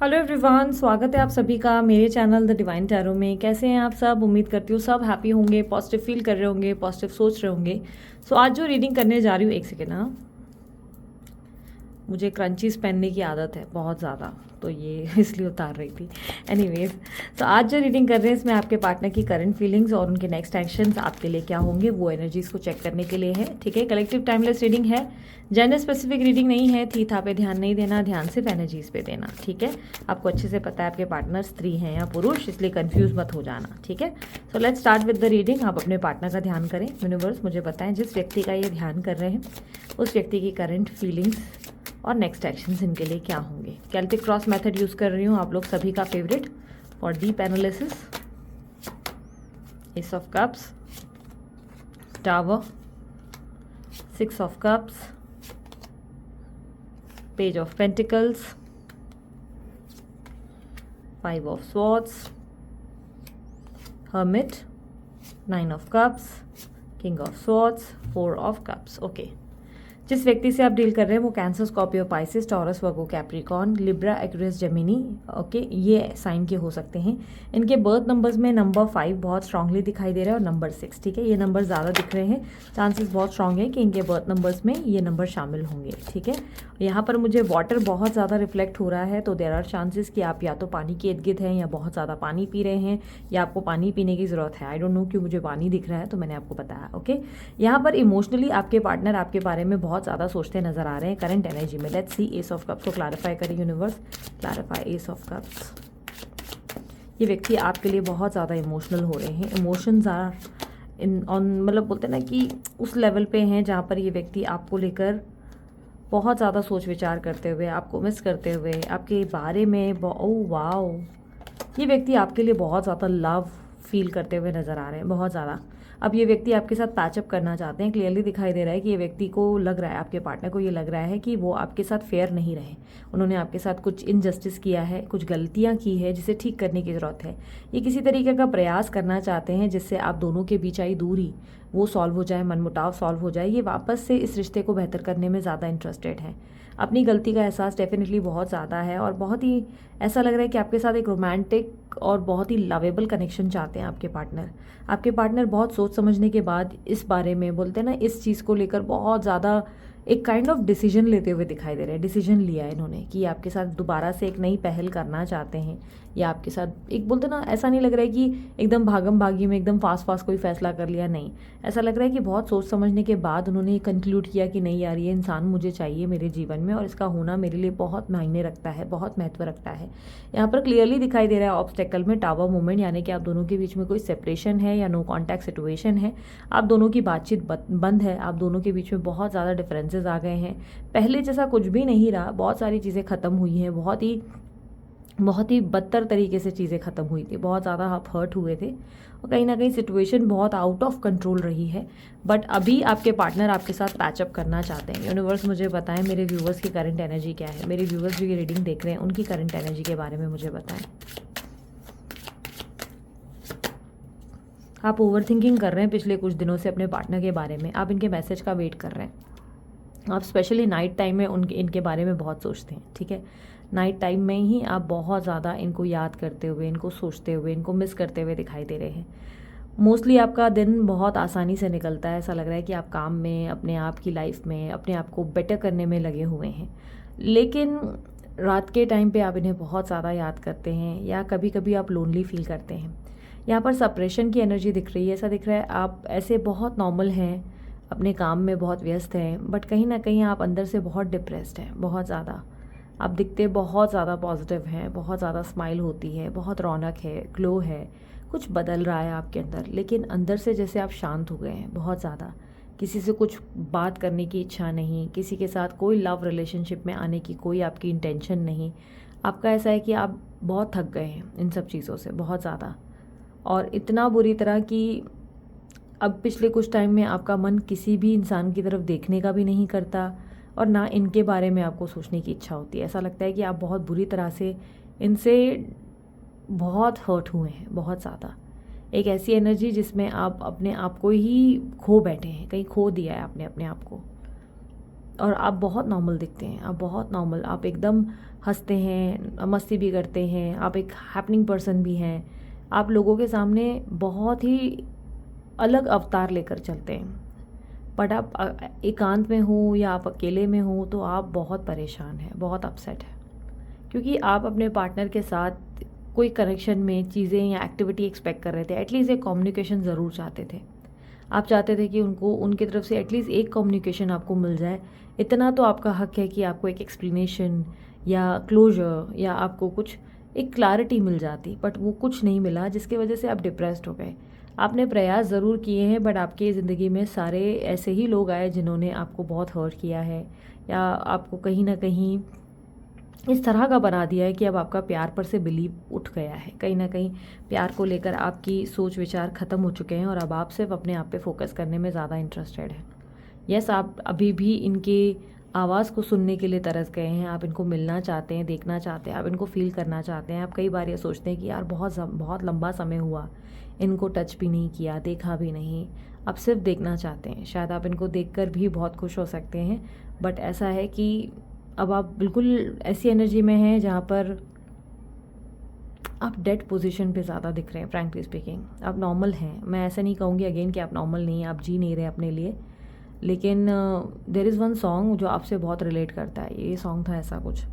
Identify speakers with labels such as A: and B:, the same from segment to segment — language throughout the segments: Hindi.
A: हेलो एवरीवन, स्वागत है आप सभी का मेरे चैनल द डिवाइन टैरो में। कैसे हैं आप सब? उम्मीद करती हूँ सब हैप्पी होंगे, पॉजिटिव फील कर रहे होंगे, पॉजिटिव सोच रहे होंगे। सो आज जो रीडिंग करने जा रही हूँ, एक सेकेंड। हाँ, मुझे क्रंचीज़ पहनने की आदत है बहुत ज़्यादा, तो ये इसलिए उतार रही थी। एनीवेज, तो आज जो रीडिंग कर रहे हैं इसमें आपके पार्टनर की करंट फीलिंग्स और उनके नेक्स्ट एक्शंस आपके लिए क्या होंगे, वो एनर्जीज़ को चेक करने के लिए है। ठीक है, कलेक्टिव टाइमलेस रीडिंग है, जेंडर स्पेसिफिक रीडिंग नहीं है। थी था पे ध्यान नहीं देना, ध्यान सिर्फ एनर्जीज़ पे देना। ठीक है, आपको अच्छे से पता है आपके पार्टनर स्त्री हैं या पुरुष, इसलिए कन्फ्यूज मत हो जाना। ठीक है, so let's start with the reading. आप अपने पार्टनर का ध्यान करें। यूनिवर्स मुझे बताएं, जिस व्यक्ति का ये ध्यान कर रहे हैं उस व्यक्ति की करंट फीलिंग्स और नेक्स्ट एक्शंस इनके लिए क्या होंगे। कैल्टिक क्रॉस मेथड यूज़ कर रही हूँ, आप लोग सभी का favourite for deep analysis. Ace of cups, tower, six of cups, page of pentacles, five of swords, hermit, nine of cups, king of swords, four of cups. Okay, जिस व्यक्ति से आप डील कर रहे हैं वो Cancer, Scorpio, Pisces, Taurus, Virgo, Capricorn, Libra, Aquarius, Gemini. Okay, ये साइन के हो सकते हैं। इनके बर्थ नंबर्स में नंबर 5 बहुत स्ट्रांगली दिखाई दे रहा है और नंबर 6। ठीक है, ये नंबर ज़्यादा दिख रहे हैं, चांसेस बहुत स्ट्रांग है कि इनके बर्थ नंबर्स में ये नंबर शामिल होंगे। ठीक है, यहाँ पर मुझे वाटर बहुत ज़्यादा रिफ्लेक्ट हो रहा है, तो देयर आर चांसेस कि आप या तो पानी के इर्द गिर्द हैं या बहुत ज़्यादा पानी पी रहे हैं या आपको पानी पीने की ज़रूरत है। आई डोंट नो क्यों मुझे पानी दिख रहा है, तो मैंने आपको बताया। ओके, यहाँ पर इमोशनली आपके पार्टनर आपके बारे में बहुत ज़्यादा सोचते नजर आ रहे हैं करंट एनर्जी में। Let's see ace of cups को क्लैरिफाई करें universe. Clarify ace of cups. ये व्यक्ति आपके लिए बहुत ज़्यादा इमोशनल हो रहे हैं। इमोशंस आर इन ऑन, मतलब बोलते हैं ना कि उस लेवल पे हैं जहाँ पर ये व्यक्ति आपको लेकर बहुत ज़्यादा सोच विचार करते हुए, आपको मिस करते हुए, आपके बारे में ओह वाओ, ये व्यक्ति आपके लिए बहुत ज़्यादा लव फील करते हुए नज़र आ रहे हैं, बहुत ज़्यादा। अब ये व्यक्ति आपके साथ पैचअप करना चाहते हैं। क्लियरली दिखाई दे रहा है कि ये व्यक्ति को लग रहा है, आपके पार्टनर को ये लग रहा है कि वो आपके साथ फेयर नहीं रहे, उन्होंने आपके साथ कुछ इनजस्टिस किया है, कुछ गलतियां की है जिसे ठीक करने की ज़रूरत है। ये किसी तरीके का प्रयास करना चाहते हैं जिससे आप दोनों के बीच आई दूरी वो सॉल्व हो जाए, मनमुटाव सॉल्व हो जाए। ये वापस से इस रिश्ते को बेहतर करने में ज़्यादा इंटरेस्टेड हैं। अपनी गलती का एहसास डेफिनेटली बहुत ज़्यादा है और बहुत ही ऐसा लग रहा है कि आपके साथ एक रोमांटिक और बहुत ही लवेबल कनेक्शन चाहते हैं आपके पार्टनर। आपके पार्टनर बहुत सोच समझने के बाद इस बारे में, बोलते हैं ना, इस चीज़ को लेकर बहुत ज़्यादा एक काइंड ऑफ डिसीजन लेते हुए दिखाई दे रहे हैं। डिसीजन लिया है इन्होंने कि आपके साथ दोबारा से एक नई पहल करना चाहते हैं, या आपके साथ एक, बोलते ना, ऐसा नहीं लग रहा है कि एकदम भागम भागी में एकदम फास्ट फास्ट कोई फैसला कर लिया। नहीं, ऐसा लग रहा है कि बहुत सोच समझने के बाद उन्होंने ये कंक्लूड किया कि नहीं यार, ये इंसान मुझे चाहिए मेरे जीवन में और इसका होना मेरे लिए बहुत मायने रखता है, बहुत महत्व रखता है। यहाँ पर क्लियरली दिखाई दे रहा है ऑब्स्टेकल में टावर मूवमेंट, यानी कि आप दोनों के बीच में कोई सेपरेशन है या नो कॉन्टैक्ट सिचुएशन है। आप दोनों की बातचीत बंद है, आप दोनों के बीच में बहुत ज़्यादा डिफरेंसेस आ गए हैं। पहले जैसा कुछ भी नहीं रहा, बहुत सारी चीज़ें ख़त्म हुई हैं, बहुत ही बदतर तरीके से चीज़ें ख़त्म हुई थी, बहुत ज़्यादा आप हर्ट हुए थे और कहीं ना कहीं सिचुएशन बहुत आउट ऑफ कंट्रोल रही है। बट अभी आपके पार्टनर आपके साथ पैचअप करना चाहते हैं। यूनिवर्स मुझे बताएं मेरे व्यूवर्स की करंट एनर्जी क्या है, मेरे व्यूवर्स जो ये रीडिंग देख रहे हैं उनकी करंट एनर्जी के बारे में मुझे बताएं। आप ओवरथिंकिंग कर रहे हैं पिछले कुछ दिनों से अपने पार्टनर के बारे में, आप इनके मैसेज का वेट कर रहे हैं। आप स्पेशली नाइट टाइम में इनके बारे में बहुत सोचते हैं। ठीक है, नाइट टाइम में ही आप बहुत ज़्यादा इनको याद करते हुए, इनको सोचते हुए, इनको मिस करते हुए दिखाई दे रहे हैं। मोस्टली आपका दिन बहुत आसानी से निकलता है, ऐसा लग रहा है कि आप काम में, अपने आप की लाइफ में, अपने आप को बेटर करने में लगे हुए हैं। लेकिन रात के टाइम पे आप इन्हें बहुत ज़्यादा याद करते हैं या कभी कभी आप लोनली फील करते हैं। यहाँ पर सप्रेशन की एनर्जी दिख रही है, ऐसा दिख रहा है आप ऐसे बहुत नॉर्मल हैं, अपने काम में बहुत व्यस्त हैं, बट कहीं ना कहीं आप अंदर से बहुत डिप्रेस्ड हैं, बहुत ज़्यादा। आप दिखते बहुत ज़्यादा पॉजिटिव हैं, बहुत ज़्यादा स्माइल होती है, बहुत रौनक है, ग्लो है, कुछ बदल रहा है आपके अंदर, लेकिन अंदर से जैसे आप शांत हो गए हैं बहुत ज़्यादा। किसी से कुछ बात करने की इच्छा नहीं, किसी के साथ कोई लव रिलेशनशिप में आने की कोई आपकी इंटेंशन नहीं। आपका ऐसा है कि आप बहुत थक गए हैं इन सब चीज़ों से, बहुत ज़्यादा, और इतना बुरी तरह कि अब पिछले कुछ टाइम में आपका मन किसी भी इंसान की तरफ देखने का भी नहीं करता और ना इनके बारे में आपको सोचने की इच्छा होती है। ऐसा लगता है कि आप बहुत बुरी तरह से इनसे बहुत हर्ट हुए हैं, बहुत ज़्यादा। एक ऐसी एनर्जी जिसमें आप अपने आप को ही खो बैठे हैं, कहीं खो दिया है आपने अपने आप को। और आप बहुत नॉर्मल दिखते हैं, आप बहुत नॉर्मल, आप एकदम हंसते हैं, मस्ती भी करते हैं, आप एक हैपनिंग पर्सन भी हैं, आप लोगों के सामने बहुत ही अलग अवतार लेकर चलते हैं। बट आप एकांत में हो या आप अकेले में हो तो आप बहुत परेशान हैं, बहुत अपसेट है, क्योंकि आप अपने पार्टनर के साथ कोई कनेक्शन में चीज़ें या एक्टिविटी एक्सपेक्ट कर रहे थे, एटलीस्ट एक कम्युनिकेशन ज़रूर चाहते थे। आप चाहते थे कि उनको उनकी तरफ से एटलीस्ट एक कम्युनिकेशन आपको मिल जाए। इतना तो आपका हक है कि आपको एक एक्सप्लेनेशन या क्लोजर या आपको कुछ एक क्लैरिटी मिल जाती, बट वो कुछ नहीं मिला, जिसकी वजह से आप डिप्रेस्ड हो गए। आपने प्रयास ज़रूर किए हैं, बट आपकी ज़िंदगी में सारे ऐसे ही लोग आए जिन्होंने आपको बहुत हर्ट किया है या आपको कहीं ना कहीं इस तरह का बना दिया है कि अब आपका प्यार पर से बिलीव उठ गया है। कहीं ना कहीं प्यार को लेकर आपकी सोच विचार ख़त्म हो चुके हैं और अब आप सिर्फ अपने आप पे फोकस करने में ज़्यादा इंटरेस्टेड हैं। यस, आप अभी भी इनके आवाज़ को सुनने के लिए तरस गए हैं, आप इनको मिलना चाहते हैं, देखना चाहते हैं, आप इनको फील करना चाहते हैं। आप कई बार ये सोचते हैं कि यार बहुत लंबा समय हुआ इनको टच भी नहीं किया, देखा भी नहीं, अब सिर्फ देखना चाहते हैं। शायद आप इनको देखकर भी बहुत खुश हो सकते हैं, बट ऐसा है कि अब आप बिल्कुल ऐसी एनर्जी में हैं जहाँ पर आप डेड पोजीशन पे ज़्यादा दिख रहे हैं। फ्रैंकली स्पीकिंग आप नॉर्मल हैं, मैं ऐसा नहीं कहूँगी अगेन कि आप नॉर्मल नहीं हैं, आप जी नहीं रहे अपने लिए, लेकिन देयर इज़ वन सॉन्ग जो आपसे बहुत रिलेट करता है। ये सॉन्ग था ऐसा कुछ,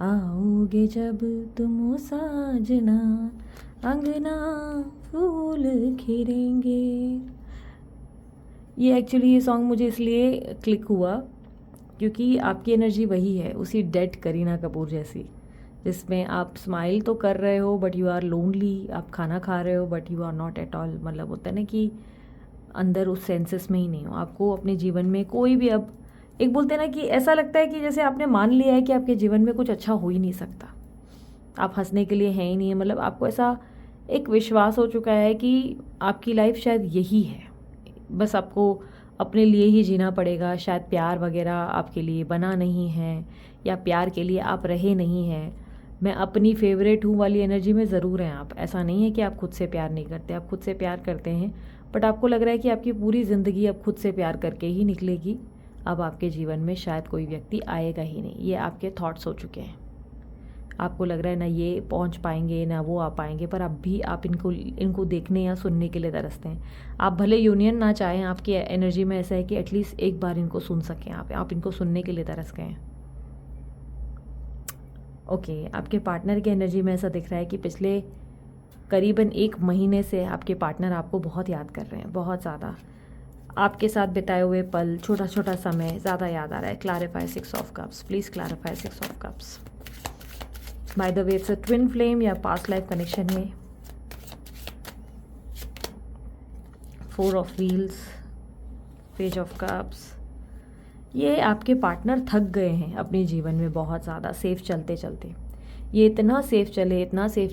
A: आओगे जब तुम साजना अंगना फूल खिलेंगे। ये एक्चुअली ये सॉन्ग मुझे इसलिए क्लिक हुआ क्योंकि आपकी एनर्जी वही है, उसी डेड करीना कपूर जैसी, जिसमें आप स्माइल तो कर रहे हो बट यू आर लोनली, आप खाना खा रहे हो but you are not at all, मतलब होता है ना कि अंदर उस सेंसेस में ही नहीं हो। आपको अपने जीवन में कोई भी, अब एक बोलते हैं ना कि ऐसा लगता है कि जैसे आपने मान लिया है कि आपके जीवन में कुछ अच्छा हो ही नहीं सकता, आप हंसने के लिए हैं ही नहीं है। मतलब आपको ऐसा एक विश्वास हो चुका है कि आपकी लाइफ शायद यही है, बस आपको अपने लिए ही जीना पड़ेगा। शायद प्यार वगैरह आपके लिए बना नहीं है या प्यार के लिए आप रहे नहीं हैं। मैं अपनी फेवरेट हूँ वाली एनर्जी में ज़रूर हैं आप। ऐसा नहीं है कि आप खुद से प्यार नहीं करते, आप खुद से प्यार करते हैं, बट आपको लग रहा है कि आपकी पूरी ज़िंदगी अब खुद से प्यार करके ही निकलेगी। अब आपके जीवन में शायद कोई व्यक्ति आएगा ही नहीं, ये आपके थॉट्स हो चुके हैं। आपको लग रहा है ना ये पहुंच पाएंगे ना वो आ पाएंगे, पर अब भी आप इनको देखने या सुनने के लिए तरसते हैं। आप भले यूनियन ना चाहें, आपकी एनर्जी में ऐसा है कि एटलीस्ट एक बार इनको सुन सकें, आप इनको सुनने के लिए तरस गए हैं। ओके, आपके पार्टनर की एनर्जी में ऐसा दिख रहा है कि पिछले करीबन 1 महीने से आपके पार्टनर आपको बहुत याद कर रहे हैं, बहुत ज़्यादा। आपके साथ बिताए हुए पल, छोटा छोटा समय ज़्यादा याद आ रहा है। Clarify 6 of cups, please clarify 6 of cups. By the way it's a twin flame या पास्ट लाइफ कनेक्शन है। 4 of wheels, page of cups. ये आपके पार्टनर थक गए हैं अपने जीवन में बहुत ज़्यादा सेफ चलते चलते। ये इतना सेफ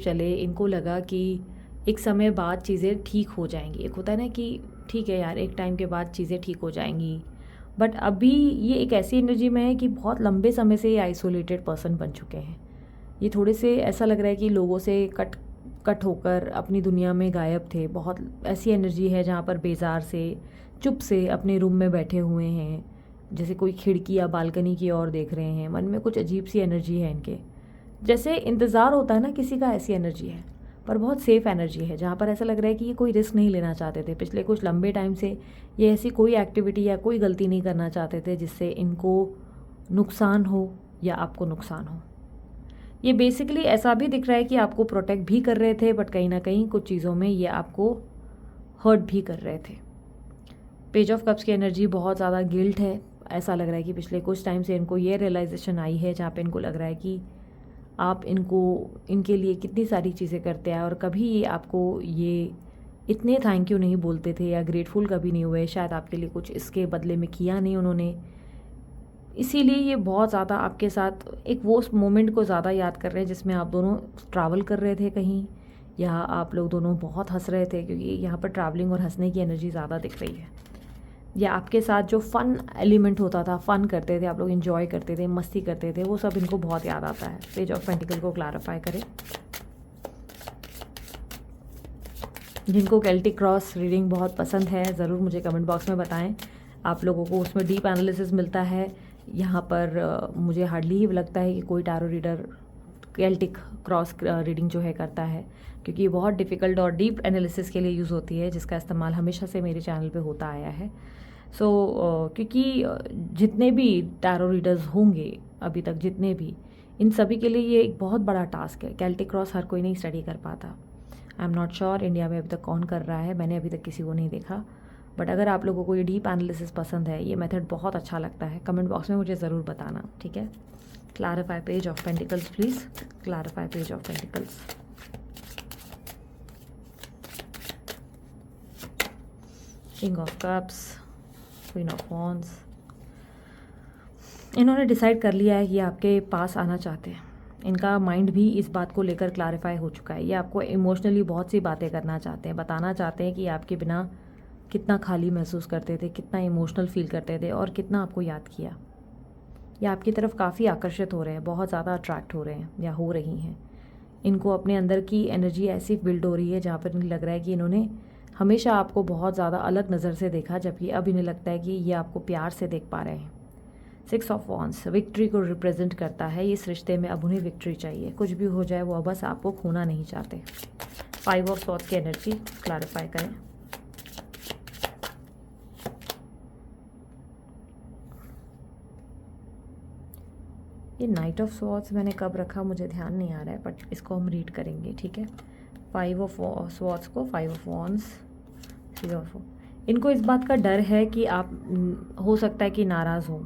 A: चले, इनको लगा कि एक समय बाद चीज़ें ठीक हो जाएंगी। एक होता है ना कि ठीक है यार, एक टाइम के बाद चीज़ें ठीक हो जाएंगी, बट अभी ये एक ऐसी एनर्जी में है कि बहुत लंबे समय से ये आइसोलेटेड पर्सन बन चुके हैं। ये थोड़े से ऐसा लग रहा है कि लोगों से कट होकर अपनी दुनिया में गायब थे। बहुत ऐसी एनर्जी है जहाँ पर बेजार से, चुप से अपने रूम में बैठे हुए हैं, जैसे कोई खिड़की या बालकनी की ओर देख रहे हैं। मन में कुछ अजीब सी एनर्जी है इनके, जैसे इंतज़ार होता है ना किसी का, ऐसी एनर्जी है, पर बहुत सेफ़ एनर्जी है, जहाँ पर ऐसा लग रहा है कि ये कोई रिस्क नहीं लेना चाहते थे। पिछले कुछ लंबे टाइम से ये ऐसी कोई एक्टिविटी या कोई गलती नहीं करना चाहते थे जिससे इनको नुकसान हो या आपको नुकसान हो। ये बेसिकली ऐसा भी दिख रहा है कि आपको प्रोटेक्ट भी कर रहे थे, बट कहीं ना कहीं कुछ चीज़ों में ये आपको हर्ट भी कर रहे थे। पेज ऑफ कप्स की एनर्जी बहुत ज़्यादा गिल्ट है। ऐसा लग रहा है कि पिछले कुछ टाइम से इनको ये रियलाइजेशन आई है जहाँ पे इनको लग रहा है कि आप इनके लिए कितनी सारी चीज़ें करते हैं और कभी ये आपको ये इतने थैंक यू नहीं बोलते थे या ग्रेटफुल कभी नहीं हुए। शायद आपके लिए कुछ इसके बदले में किया नहीं उन्होंने, इसीलिए ये बहुत ज़्यादा आपके साथ एक वो मोमेंट को ज़्यादा याद कर रहे हैं जिसमें आप दोनों ट्रैवल कर रहे थे कहीं, या आप लोग दोनों बहुत हंस रहे थे, क्योंकि यहाँ पर ट्रैवलिंग और हंसने की एनर्जी ज़्यादा दिख रही है। या आपके साथ जो फ़न एलिमेंट होता था, फ़न करते थे आप लोग, इन्जॉय करते थे, मस्ती करते थे, वो सब इनको बहुत याद आता है। पेज ऑफ पेंटिकल को क्लैरिफाई करें। जिनको केल्टिक क्रॉस रीडिंग बहुत पसंद है ज़रूर मुझे कमेंट बॉक्स में बताएं। आप लोगों को उसमें डीप एनालिसिस मिलता है, यहाँ पर मुझे हार्डली ही लगता है कि कोई tarot reader Celtic cross reading जो है करता है, क्योंकि ये बहुत डिफ़िकल्ट और डीप एनालिसिस के लिए यूज़ होती है, जिसका इस्तेमाल हमेशा से मेरे चैनल पे होता आया है। क्योंकि जितने भी टैरो रीडर्स होंगे अभी तक, जितने भी, इन सभी के लिए ये एक बहुत बड़ा टास्क है। केल्टिक क्रॉस हर कोई नहीं स्टडी कर पाता। I am not sure India में अभी तक कौन कर रहा है, मैंने अभी तक किसी को नहीं देखा। बट अगर आप लोगों को ये डीप एनालिसिस पसंद है, ये मेथड बहुत अच्छा लगता है, कमेंट बॉक्स में मुझे ज़रूर बताना, ठीक है। Clarify page of pentacles please, clarify page of pentacles. King of cups, queen of wands. इन्होंने डिसाइड कर लिया है कि आपके पास आना चाहते हैं। इनका माइंड भी इस बात को लेकर क्लैरिफाई हो चुका है। ये आपको इमोशनली बहुत सी बातें करना चाहते हैं, बताना चाहते हैं कि आपके बिना कितना खाली महसूस करते थे, कितना इमोशनल फील करते थे और कितना आपको याद किया। ये आपकी तरफ काफ़ी आकर्षित हो रहे हैं, बहुत ज़्यादा अट्रैक्ट हो रहे हैं या हो रही हैं। इनको अपने अंदर की एनर्जी ऐसी बिल्ड हो रही है जहाँ पर इन्हें लग रहा है कि इन्होंने हमेशा आपको बहुत ज़्यादा अलग नज़र से देखा, जबकि अब इन्हें लगता है कि ये आपको प्यार से देख पा रहे हैं। 6 ऑफ वॉन्ड्स विक्ट्री को रिप्रेजेंट करता है। इस रिश्ते में अब उन्हें विक्ट्री चाहिए, कुछ भी हो जाए वो बस आपको खोना नहीं चाहते। 5 ऑफ सॉर्ड्स की एनर्जी क्लैरिफाई करें। ये नाइट ऑफ स्वॉर्ड्स मैंने कब रखा मुझे ध्यान नहीं आ रहा है, बट इसको हम रीड करेंगे, ठीक है। 5 ऑफ स्वॉर्ड्स को 5 ऑफ वॉन्ड्स, 3 ऑफ। इनको इस बात का डर है कि आप हो सकता है कि नाराज़ हो,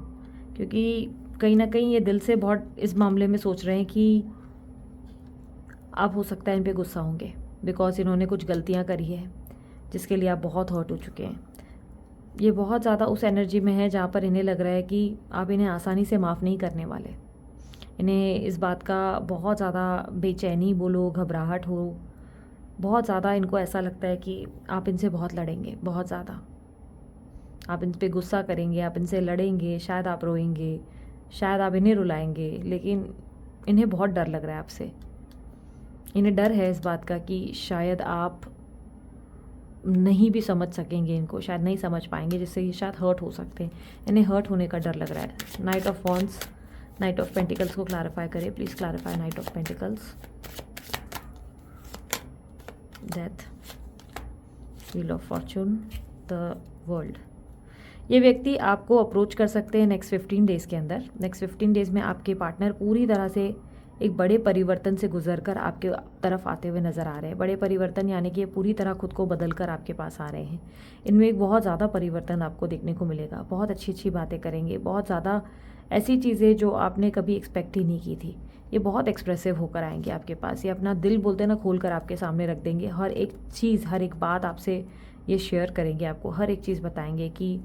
A: क्योंकि कहीं ना कहीं ये दिल से बहुत इस मामले में सोच रहे हैं कि आप हो सकता है इन पे गुस्सा होंगे, बिकॉज इन्होंने कुछ गलतियां करी है जिसके लिए आप बहुत हर्ट हो चुके हैं। ये बहुत ज़्यादा उस एनर्जी में है जहाँ पर इन्हें लग रहा है कि आप इन्हें आसानी से माफ़ नहीं करने वाले। इन्हें इस बात का बहुत ज़्यादा बेचैनी बोलो, घबराहट हो, बहुत ज़्यादा इनको ऐसा लगता है कि आप इनसे बहुत लड़ेंगे, बहुत ज़्यादा आप इन पे गुस्सा करेंगे, आप इनसे लड़ेंगे, शायद आप रोएंगे, शायद आप इन्हें रुलाएंगे, लेकिन इन्हें बहुत डर लग रहा है आपसे। इन्हें डर है इस बात का कि शायद आप नहीं भी समझ सकेंगे इनको, शायद नहीं समझ पाएंगे, जिससे ये शायद हर्ट हो सकते हैं। इन्हें हर्ट होने का डर लग रहा है। Night of wands, night of pentacles को क्लैरिफाई करें please, clarify night of pentacles. Death, wheel of Fortune, the world. ये व्यक्ति आपको अप्रोच कर सकते हैं नेक्स्ट 15 डेज़ के अंदर। नेक्स्ट 15 डेज़ में आपके पार्टनर पूरी तरह से एक बड़े परिवर्तन से गुजरकर आपके तरफ आते हुए नज़र आ रहे हैं। बड़े परिवर्तन यानी कि ये पूरी तरह खुद को बदल कर आपके पास आ रहे हैं। इनमें एक बहुत ज़्यादा परिवर्तन आपको देखने को मिलेगा। बहुत अच्छी अच्छी बातें करेंगे, बहुत ज़्यादा ऐसी चीज़ें जो आपने कभी एक्सपेक्ट ही नहीं की थी। ये बहुत एक्सप्रेसिव होकर आएंगे आपके पास। ये अपना दिल बोलते ना खोल कर आपके सामने रख देंगे। हर एक चीज़, हर एक बात आपसे ये शेयर करेंगे, आपको हर एक चीज़ बताएंगे कि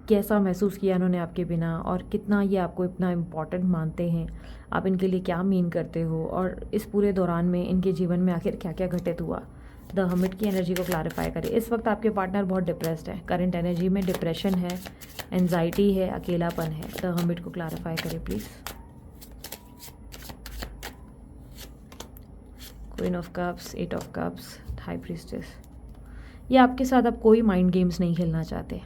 A: कैसा महसूस किया इन्होंने आपके बिना और कितना ये आपको इतना इम्पॉर्टेंट मानते हैं, आप इनके लिए क्या मीन करते हो, और इस पूरे दौरान में इनके जीवन में आखिर क्या क्या घटित हुआ। द हर्मिट की एनर्जी को क्लैरिफाई करें। इस वक्त आपके पार्टनर बहुत डिप्रेस्ड है। करंट एनर्जी में डिप्रेशन है, एंजाइटी है, अकेलापन है। द हर्मिट को क्लैरिफाई करें please. Queen of cups, 8 of cups, high priestess. ये आपके साथ अब कोई माइंड गेम्स नहीं खेलना चाहते।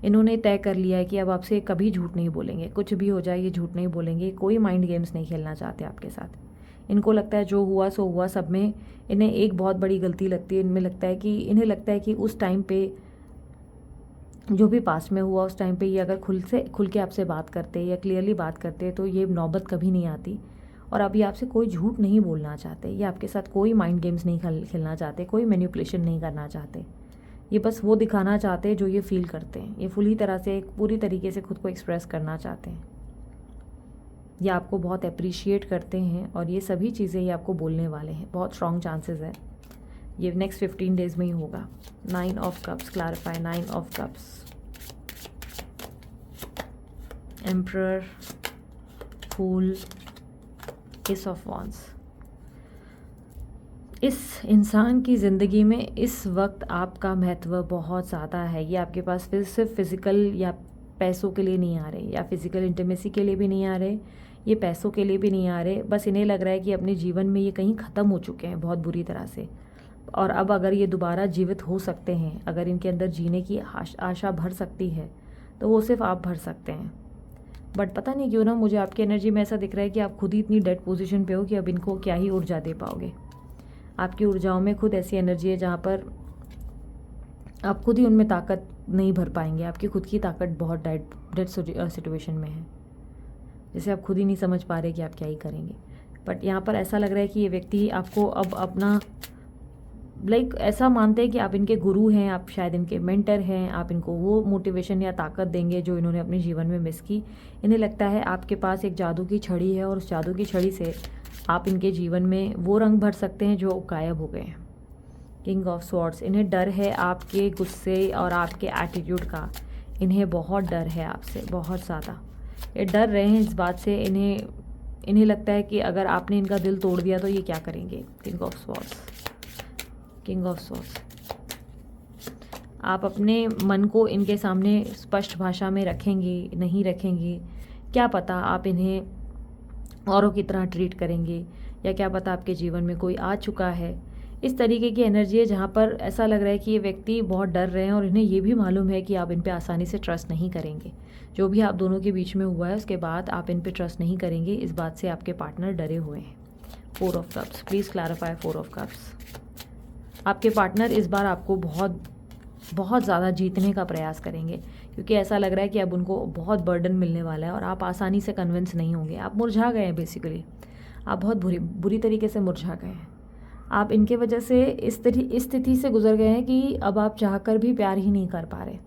A: इन्होंने तय कर लिया है कि अब आपसे कभी झूठ नहीं बोलेंगे, कुछ भी हो जाए ये झूठ नहीं बोलेंगे, कोई माइंड गेम्स नहीं खेलना चाहते आपके साथ। इनको लगता है जो हुआ सो हुआ। सब में इन्हें एक बहुत बड़ी गलती लगती है। इनमें लगता है कि इन्हें लगता है कि उस टाइम पे जो भी पास्ट में हुआ, उस टाइम पे ये अगर खुल के आपसे बात करते या क्लियरली बात करते तो ये नौबत कभी नहीं आती। और अभी आपसे कोई झूठ नहीं बोलना चाहते। ये आपके साथ कोई माइंड गेम्स नहीं खेलना चाहते, कोई मैनिपुलेशन नहीं करना चाहते। ये बस वो दिखाना चाहते हैं जो ये फील करते हैं। ये पूरी तरह से, पूरी तरीके से खुद को एक्सप्रेस करना चाहते हैं। ये आपको बहुत अप्रिशिएट करते हैं और ये सभी चीज़ें ये आपको बोलने वाले हैं। बहुत स्ट्रॉन्ग चांसेस है ये नेक्स्ट 15 डेज़ में ही होगा। 9 of cups, clarify 9 of cups, emperor, fool, ace of wands. इस इंसान की ज़िंदगी में इस वक्त आपका महत्व बहुत ज़्यादा है। ये आपके पास सिर्फ फिज़िकल या पैसों के लिए नहीं आ रहे, या फिज़िकल इंटीमेसी के लिए भी नहीं आ रहे, ये पैसों के लिए भी नहीं आ रहे। बस इन्हें लग रहा है कि अपने जीवन में ये कहीं ख़त्म हो चुके हैं बहुत बुरी तरह से, और अब अगर ये दोबारा जीवित हो सकते हैं, अगर इनके अंदर जीने की आशा भर सकती है, तो वो सिर्फ आप भर सकते हैं। बट पता नहीं क्यों ना मुझे आपकी एनर्जी में ऐसा दिख रहा है कि आप खुद ही इतनी डेड पोजीशन पे हो कि अब इनको क्या ही ऊर्जा दे पाओगे। आपकी ऊर्जाओं में खुद ऐसी एनर्जी है जहाँ पर आप खुद ही उनमें ताकत नहीं भर पाएंगे। आपकी खुद की ताकत बहुत डेड सिचुएशन में है, जैसे आप खुद ही नहीं समझ पा रहे कि आप क्या ही करेंगे। बट यहाँ पर ऐसा लग रहा है कि ये व्यक्ति आपको अब अपना ऐसा मानते हैं कि आप इनके गुरु हैं, आप शायद इनके मेंटर हैं, आप इनको वो मोटिवेशन या ताकत देंगे जो इन्होंने अपने जीवन में मिस की। इन्हें लगता है आपके पास एक जादू की छड़ी है और उस जादू की छड़ी से आप इनके जीवन में वो रंग भर सकते हैं जो गायब हो गए हैं। किंग ऑफ स्वॉर्ड्स, इन्हें डर है आपके गुस्से और आपके एटीट्यूड का। इन्हें बहुत डर है आपसे, बहुत ज़्यादा। ये डर रहे हैं इस बात से, इन्हें लगता है कि अगर आपने इनका दिल तोड़ दिया तो ये क्या करेंगे। King of swords, king of swords, आप अपने मन को इनके सामने स्पष्ट भाषा में रखेंगे, नहीं रखेंगे, क्या पता। आप इन्हें औरों की तरह ट्रीट करेंगे या क्या पता आपके जीवन में कोई आ चुका है। इस तरीके की एनर्जी है जहाँ पर ऐसा लग रहा है कि ये व्यक्ति बहुत डर रहे हैं और इन्हें ये भी मालूम है कि आप इन पे आसानी से ट्रस्ट नहीं करेंगे। जो भी आप दोनों के बीच में हुआ है उसके बाद आप इन पे ट्रस्ट नहीं करेंगे, इस बात से आपके पार्टनर डरे हुए हैं। 4 of cups, please clarify 4 of cups. आपके पार्टनर इस बार आपको बहुत ज़्यादा जीतने का प्रयास करेंगे, क्योंकि ऐसा लग रहा है कि अब उनको बहुत बर्डन मिलने वाला है और आप आसानी से कन्विंस नहीं होंगे। आप मुरझा गए हैं बेसिकली, आप बहुत बुरी तरीके से मुरझा गए हैं। आप इनके वजह से इस स्थिति से गुजर गए हैं कि अब आप चाहकर भी प्यार ही नहीं कर पा रहे।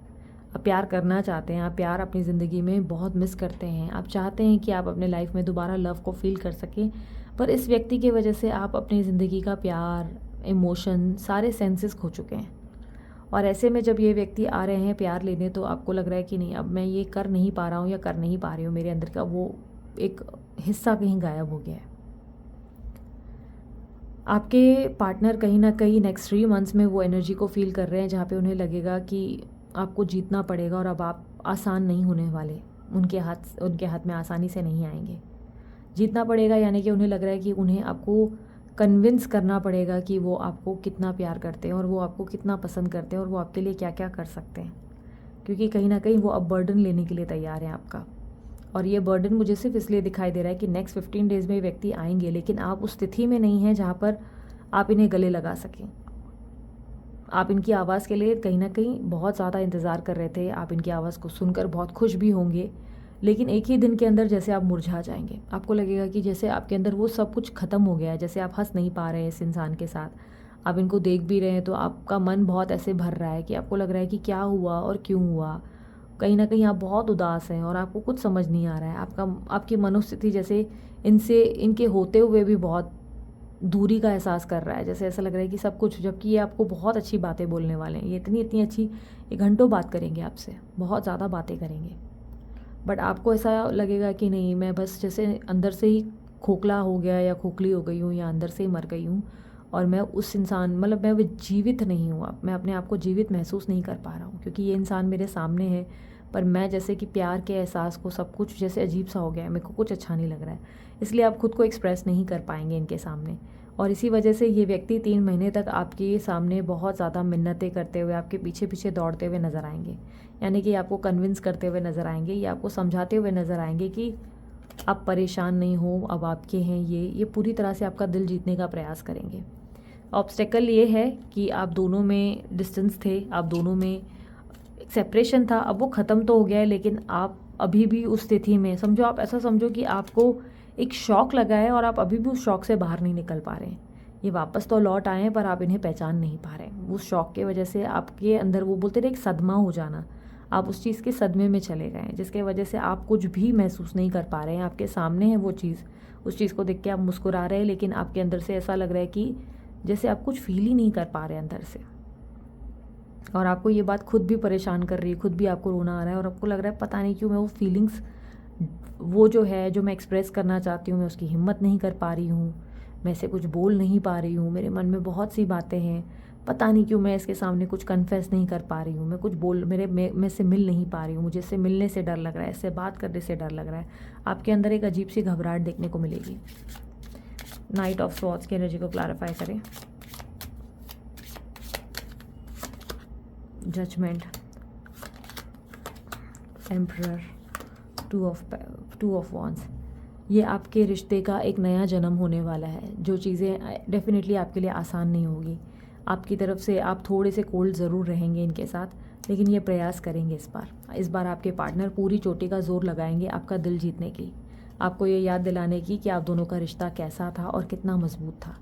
A: आप प्यार करना चाहते हैं, आप प्यार अपनी ज़िंदगी में बहुत मिस करते हैं। आप चाहते हैं कि आप अपने लाइफ में दोबारा लव को फील कर सकें, पर इस व्यक्ति की वजह से आप अपनी ज़िंदगी का प्यार, इमोशन, सारे सेंसेस खो चुके हैं। और ऐसे में जब ये व्यक्ति आ रहे हैं प्यार लेने तो आपको लग रहा है कि नहीं, अब मैं ये कर नहीं पा रहा हूँ या कर नहीं पा रही हूँ, मेरे अंदर का वो एक हिस्सा कहीं गायब हो गया है। आपके पार्टनर कहीं ना कहीं नेक्स्ट 3 मंथ्स में वो एनर्जी को फील कर रहे हैं जहाँ पे उन्हें लगेगा कि आपको जीतना पड़ेगा और अब आप आसान नहीं होने वाले, उनके हाथ में आसानी से नहीं आएंगे। जीतना पड़ेगा यानी कि उन्हें लग रहा है कि उन्हें आपको कन्विंस करना पड़ेगा कि वो आपको कितना प्यार करते हैं और वो आपको कितना पसंद करते हैं और वो आपके लिए क्या क्या कर सकते हैं, क्योंकि कहीं ना कहीं वो अब बर्डन लेने के लिए तैयार हैं आपका। और ये बर्डन मुझे सिर्फ इसलिए दिखाई दे रहा है कि नेक्स्ट 15 डेज़ में ये व्यक्ति आएंगे, लेकिन आप उस स्थिति में नहीं हैं जहाँ पर आप इन्हें गले लगा सकें। आप इनकी आवाज़ के लिए कहीं ना कहीं बहुत ज़्यादा इंतज़ार कर रहे थे, आप इनकी आवाज़ को सुनकर बहुत खुश भी होंगे, लेकिन एक ही दिन के अंदर जैसे आप मुरझा जाएंगे। आपको लगेगा कि जैसे आपके अंदर वो सब कुछ ख़त्म हो गया है, जैसे आप हंस नहीं पा रहे हैं इस इंसान के साथ। आप इनको देख भी रहे हैं तो आपका मन बहुत ऐसे भर रहा है कि आपको लग रहा है कि क्या हुआ और क्यों हुआ। कहीं ना कहीं आप बहुत उदास हैं और आपको कुछ समझ नहीं आ रहा है। आपकी मनोस्थिति जैसे इनके होते हुए भी बहुत दूरी का एहसास कर रहा है, जैसे ऐसा लग रहा है कि सब कुछ, जबकि ये आपको बहुत अच्छी बातें बोलने वाले हैं। ये इतनी अच्छी, ये घंटों बात करेंगे आपसे, बहुत ज़्यादा बातें करेंगे, बट आपको ऐसा लगेगा कि नहीं, मैं बस जैसे अंदर से ही खोखला हो गया या खोखली हो गई हूँ या अंदर से ही मर गई हूँ और मैं उस इंसान, मतलब मैं वो जीवित नहीं हूँ। मैं अपने आप को जीवित महसूस नहीं कर पा रहा हूँ, क्योंकि ये इंसान मेरे सामने है पर मैं जैसे कि प्यार के एहसास को, सब कुछ जैसे अजीब सा हो गया है, मेरे को कुछ अच्छा नहीं लग रहा है, इसलिए आप खुद को एक्सप्रेस नहीं कर पाएंगे इनके सामने। और इसी वजह से ये व्यक्ति 3 महीने तक आपके सामने बहुत ज़्यादा मिन्नतें करते हुए, आपके पीछे पीछे दौड़ते हुए नज़र आएंगे, यानी कि आपको कन्विंस करते हुए नज़र आएंगे या आपको समझाते हुए नज़र आएंगे कि आप परेशान नहीं हो, अब आपके हैं ये पूरी तरह से आपका दिल जीतने का प्रयास करेंगे। ऑब्स्टेकल ये है कि आप दोनों में डिस्टेंस थे, आप दोनों में सेपरेशन था, अब वो ख़त्म तो हो गया है, लेकिन आप अभी भी उस स्थिति में, समझो, आप ऐसा समझो कि आपको एक शॉक लगा है और आप अभी भी उस शॉक से बाहर नहीं निकल पा रहे हैं। ये वापस तो लौट आए हैं पर आप इन्हें पहचान नहीं पा रहे हैं। उस शॉक के वजह से आपके अंदर, वो बोलते थे एक सदमा हो जाना, आप उस चीज़ के सदमे में चले गए हैं, जिसके वजह से आप कुछ भी महसूस नहीं कर पा रहे हैं। आपके सामने है वो चीज़, उस चीज़ को देख के आप मुस्कुरा रहे हैं, लेकिन आपके अंदर से ऐसा लग रहा है कि जैसे आप कुछ फील ही नहीं कर पा रहे अंदर से। और आपको ये बात खुद भी परेशान कर रही है, खुद भी आपको रोना आ रहा है और आपको लग रहा है पता नहीं क्यों मैं वो फीलिंग्स, वो जो है, जो मैं एक्सप्रेस करना चाहती हूँ, मैं उसकी हिम्मत नहीं कर पा रही हूँ, मैं इसे कुछ बोल नहीं पा रही हूँ, मेरे मन में बहुत सी बातें हैं, पता नहीं क्यों मैं इसके सामने कुछ कन्फेस नहीं कर पा रही हूँ, मैं कुछ मैं इससे मिल नहीं पा रही हूँ, मुझे इससे मिलने से डर लग रहा है, इससे बात करने से डर लग रहा है। आपके अंदर एक अजीब सी घबराहट देखने को मिलेगी। नाइट ऑफ स्वॉर्ड्स की एनर्जी को क्लैरिफाई करें। Judgement, emperor, 2 of two of wands, ये आपके रिश्ते का एक नया जन्म होने वाला है। जो चीज़ें डेफिनेटली आपके लिए आसान नहीं होगी, आपकी तरफ से आप थोड़े से कोल्ड ज़रूर रहेंगे इनके साथ, लेकिन ये प्रयास करेंगे इस बार आपके पार्टनर पूरी चोटी का जोर लगाएंगे आपका दिल जीतने की, आपको ये याद दिलाने की कि आप दोनों का रिश्ता कैसा था और कितना मजबूत था।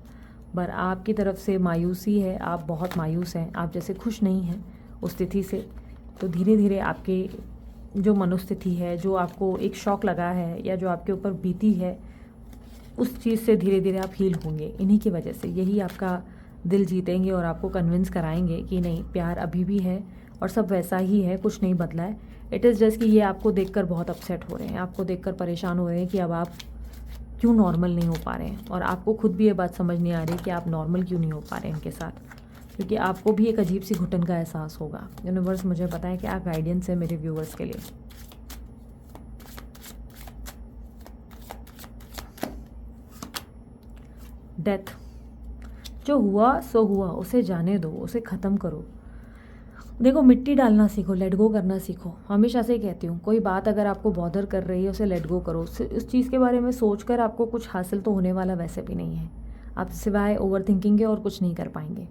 A: पर आपकी तरफ से मायूसी है, आप बहुत मायूस हैं, आप जैसे खुश नहीं हैं उस स्थिति से। तो धीरे धीरे आपके जो मनोस्थिति है, जो आपको एक शॉक लगा है या जो आपके ऊपर बीती है, उस चीज़ से धीरे धीरे आप हील होंगे। इन्हीं की वजह से यही आपका दिल जीतेंगे और आपको कन्विंस कराएंगे कि नहीं, प्यार अभी भी है और सब वैसा ही है, कुछ नहीं बदला है। इट इज़ जस्ट कि ये आपको देखकर बहुत अपसेट हो रहे हैं, आपको देखकर परेशान हो रहे हैं कि अब आप क्यों नॉर्मल नहीं हो पा रहे हैं, और आपको खुद भी ये बात समझ नहीं आ रही कि आप नॉर्मल क्यों नहीं हो पा रहे हैं इनके साथ, क्योंकि आपको भी एक अजीब सी घुटन का एहसास होगा। यूनिवर्स मुझे पता है कि आप गाइडेंस है मेरे व्यूअर्स के लिए। डेथ, जो हुआ सो हुआ, उसे जाने दो, उसे ख़त्म करो। देखो, मिट्टी डालना सीखो, लेट गो करना सीखो। हमेशा से कहती हूँ, कोई बात अगर आपको बॉदर कर रही है उसे लेट गो करो। उस चीज़ के बारे में सोचकर आपको कुछ हासिल तो होने वाला वैसे भी नहीं है, आप सिवाय ओवर थिंकिंग के और कुछ नहीं कर पाएंगे।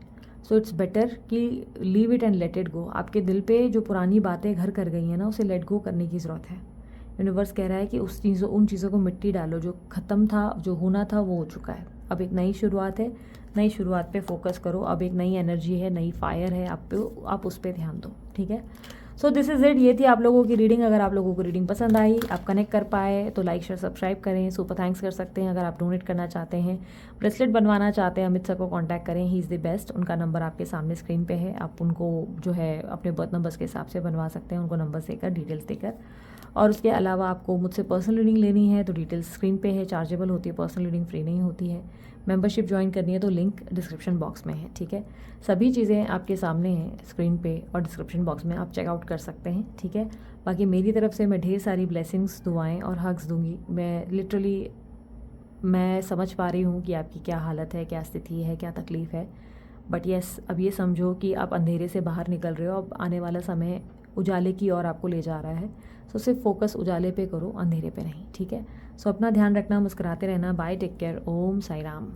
A: सो इट्स बेटर कि leave it and let it go. आपके दिल पे जो पुरानी बातें घर कर गई हैं ना, उसे लेट गो करने की ज़रूरत है। यूनिवर्स कह रहा है कि उन चीज़ों को मिट्टी डालो, जो ख़त्म था, जो होना था वो हो चुका है। अब एक नई शुरुआत है, नई शुरुआत पे फोकस करो। अब एक नई एनर्जी है, नई फायर है आप पे, आप उस पर ध्यान दो, ठीक है। सो दिस इज़ इट, ये थी आप लोगों की रीडिंग। अगर आप लोगों को रीडिंग पसंद आई, आप कनेक्ट कर पाए, तो लाइक शेयर सब्सक्राइब करें, सुपर थैंक्स कर सकते हैं। अगर आप डोनेट करना चाहते हैं, ब्रेसलेट बनवाना चाहते हैं, अमित सर को कॉन्टैक्ट करें, ही इज़ द बेस्ट। उनका नंबर आपके सामने स्क्रीन पे है, आप उनको जो है अपने बर्थ नंबर्स के हिसाब से बनवा सकते हैं, उनको नंबर देकर, डिटेल्स देकर। और उसके अलावा आपको मुझसे पर्सनल रीडिंग लेनी है तो डिटेल्स स्क्रीन पे है, चार्जेबल होती है, पर्सनल रीडिंग फ्री नहीं होती है। मेंबरशिप ज्वाइन करनी है तो लिंक डिस्क्रिप्शन बॉक्स में है, ठीक है। सभी चीज़ें आपके सामने हैं स्क्रीन पे और डिस्क्रिप्शन बॉक्स में, आप चेकआउट कर सकते हैं, ठीक है। बाकी मेरी तरफ से मैं ढेर सारी ब्लेसिंग्स, दुआएं और हग्स दूंगी। मैं समझ पा रही हूँ कि आपकी क्या हालत है, क्या स्थिति है, क्या तकलीफ़ है, बट येस, अब ये समझो कि आप अंधेरे से बाहर निकल रहे हो। अब आने वाला समय उजाले की ओर आपको ले जा रहा है। सो सिर्फ फोकस उजाले पे करो, अंधेरे पे नहीं, ठीक है। सो अपना ध्यान रखना, मुस्कुराते रहना। बाय, टेक केयर, ओम साई राम।